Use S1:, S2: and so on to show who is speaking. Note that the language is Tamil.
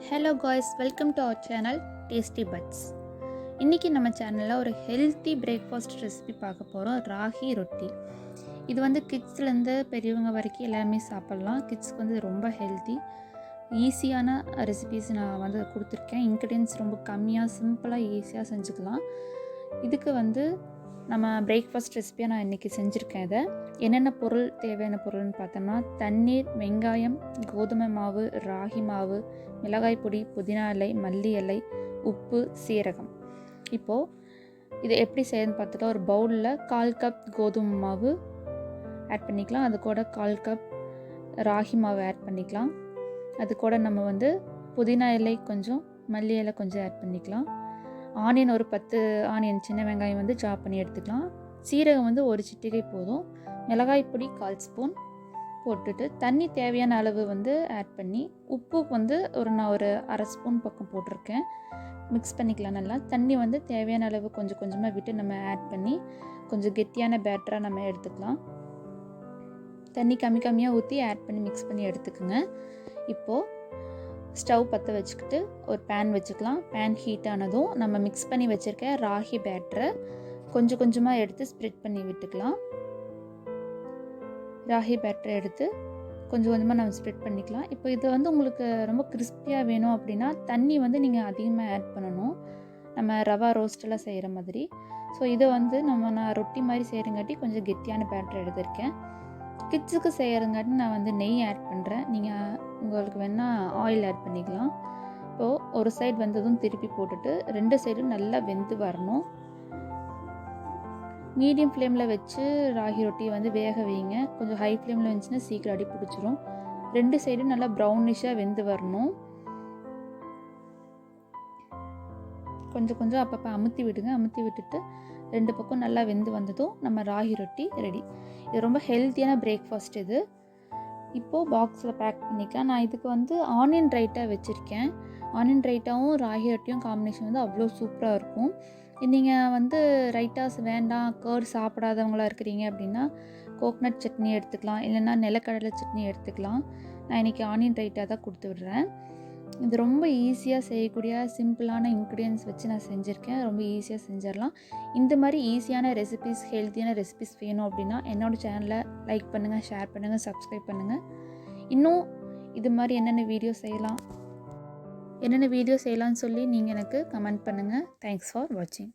S1: Hello guys, welcome to our channel tasty buds. இன்றைக்கி நம்ம சேனலில் ஒரு ஹெல்த்தி பிரேக்ஃபாஸ்ட் ரெசிபி பார்க்க போகிறோம். ராகி ரொட்டி. இது வந்து கிட்ஸ்லேருந்து பெரியவங்க வரைக்கும் எல்லாருமே சாப்பிட்லாம். கிட்ஸ்க்கு வந்து ரொம்ப ஹெல்த்தி ஈஸியான ரெசிபிஸ் நான் வந்து கொடுத்துருக்கேன். இன்க்ரீடியன்ஸ் ரொம்ப கம்மியாக சிம்பிளாக ஈஸியாக செஞ்சுக்கலாம். இதுக்கு வந்து நம்ம பிரேக்ஃபாஸ்ட் ரெசிபியாக நான் இன்றைக்கி செஞ்சுருக்கேன். இதை என்னென்ன பொருள் தேவையான பொருள்னு பார்த்தோம்னா தண்ணீர், வெங்காயம், கோதுமை மாவு, ராகி மாவு, மிளகாய் பொடி, புதினா இலை, மல்லி இலை, உப்பு, சீரகம். இப்போது இதை எப்படி செய்யணும்னு பார்த்துக்கலாம். ஒரு பவுலில் 1/4 கப் கோதுமை மாவு ஆட் பண்ணிக்கலாம். அது கூட 1/4 கப் ராகி மாவு ஆட் பண்ணிக்கலாம். அது கூட நம்ம வந்து புதினா இலை கொஞ்சம், மல்லி இலை கொஞ்சம் ஆட் பண்ணிக்கலாம். ஆனியன் ஒரு 10 ஆனியன், சின்ன வெங்காயம் வந்து சாப் பண்ணி எடுத்துக்கலாம். சீரகம் வந்து ஒரு சிட்டிகை போதும். மிளகாய் பொடி 1/4 ஸ்பூன் போட்டுட்டு தண்ணி தேவையான அளவு வந்து ஆட் பண்ணி, உப்பு வந்து நான் ஒரு 1/2 ஸ்பூன் பக்கம் போட்டிருக்கேன். மிக்ஸ் பண்ணிக்கலாம் நல்லா. தண்ணி வந்து தேவையான அளவு கொஞ்சம் கொஞ்சமாக விட்டு நம்ம ஆட் பண்ணி கொஞ்சம் கெட்டியான பேட்டராக நம்ம எடுத்துக்கலாம். தண்ணி கம்மி கம்மியாக ஊற்றி ஆட் பண்ணி மிக்ஸ் பண்ணி எடுத்துக்கோங்க. இப்போது ஸ்டவ் பற்ற வச்சுக்கிட்டு ஒரு பேன் வச்சுக்கலாம். பேன் ஹீட் ஆனதும் நம்ம மிக்ஸ் பண்ணி வச்சுருக்க ராகி பேட்டரை கொஞ்சம் கொஞ்சமாக எடுத்து ஸ்ப்ரெட் பண்ணி விட்டுக்கலாம். ராகி பேட்டரை எடுத்து கொஞ்சம் கொஞ்சமாக நம்ம ஸ்ப்ரெட் பண்ணிக்கலாம். இப்போ இது வந்து உங்களுக்கு ரொம்ப கிறிஸ்பியாக வேணும் அப்படின்னா தண்ணி வந்து நீங்கள் அதிகமாக ஆட் பண்ணணும். நம்ம ரவா ரோஸ்டெல்லாம் செய்கிற மாதிரி. ஸோ இதை வந்து நான் ரொட்டி மாதிரி செய்கிறங்காட்டி கொஞ்சம் கெட்டியான பேட்டர் எடுத்திருக்கேன். கிட்ஸுக்கு செய்கிறங்காட்டி நான் வந்து நெய் ஆட் பண்ணுறேன். நீங்கள் உங்களுக்கு வேணால் ஆயில் ஆட் பண்ணிக்கலாம். இப்போது ஒரு சைடு வந்ததும் திருப்பி போட்டுட்டு 2 சைடும் நல்லா வெந்து வரணும். மீடியம் ஃப்ளேமில் வச்சு ராகி ரொட்டியை வந்து வேக வைங்க. கொஞ்சம் ஹை ஃப்ளேமில் வந்துச்சுன்னா சீக்கிரம் அடி பிடிச்சிரும். 2 சைடும் நல்லா ப்ரௌனிஷாக வெந்து வரணும். கொஞ்சம் கொஞ்சம் அப்பப்போ அமுத்தி விடுங்க. அமுத்தி விட்டுட்டு 2 பக்கம் நல்லா வெந்து வந்ததும் நம்ம ராகி ரொட்டி ரெடி. இது ரொம்ப ஹெல்த்தியான பிரேக்ஃபாஸ்ட் இது. இப்போது பாக்ஸில் பேக் பண்ணிக்கலாம். நான் இதுக்கு வந்து ஆனியன் ரைட்டா வச்சுருக்கேன். ஆனியன் ரைட்டாவும் ராகி ரொட்டியும் காம்பினேஷன் வந்து அவ்வளோ சூப்பராக இருக்கும். நீங்கள் வந்து ரைட்டாஸ் வேண்டாம், கர்ட் சாப்பிடாதவங்களா இருக்கிறீங்க அப்படின்னா கோக்னட் சட்னி எடுத்துக்கலாம், இல்லைன்னா நிலக்கடலை சட்னி எடுத்துக்கலாம். நான் இன்றைக்கி ஆனியன் ரைட்டா தான் கொடுத்து விடுறேன். இது ரொம்ப ஈஸியாக செய்யக்கூடிய சிம்பிளான இன்க்ரீடியன்ஸ் வச்சு நான் செஞ்சுருக்கேன். ரொம்ப ஈஸியாக செஞ்சிடலாம். இந்த மாதிரி ஈஸியான ரெசிபிஸ், ஹெல்த்தியான ரெசிபிஸ் வேணும் அப்படின்னா என்னோடய சேனலை லைக் பண்ணுங்கள், ஷேர் பண்ணுங்கள், சப்ஸ்கிரைப் பண்ணுங்கள். இன்னும் இது மாதிரி என்னென்ன வீடியோ செய்யலாம்னு சொல்லி நீங்கள் எனக்கு கமெண்ட் பண்ணுங்கள். தேங்க்ஸ் ஃபார் வாட்சிங்.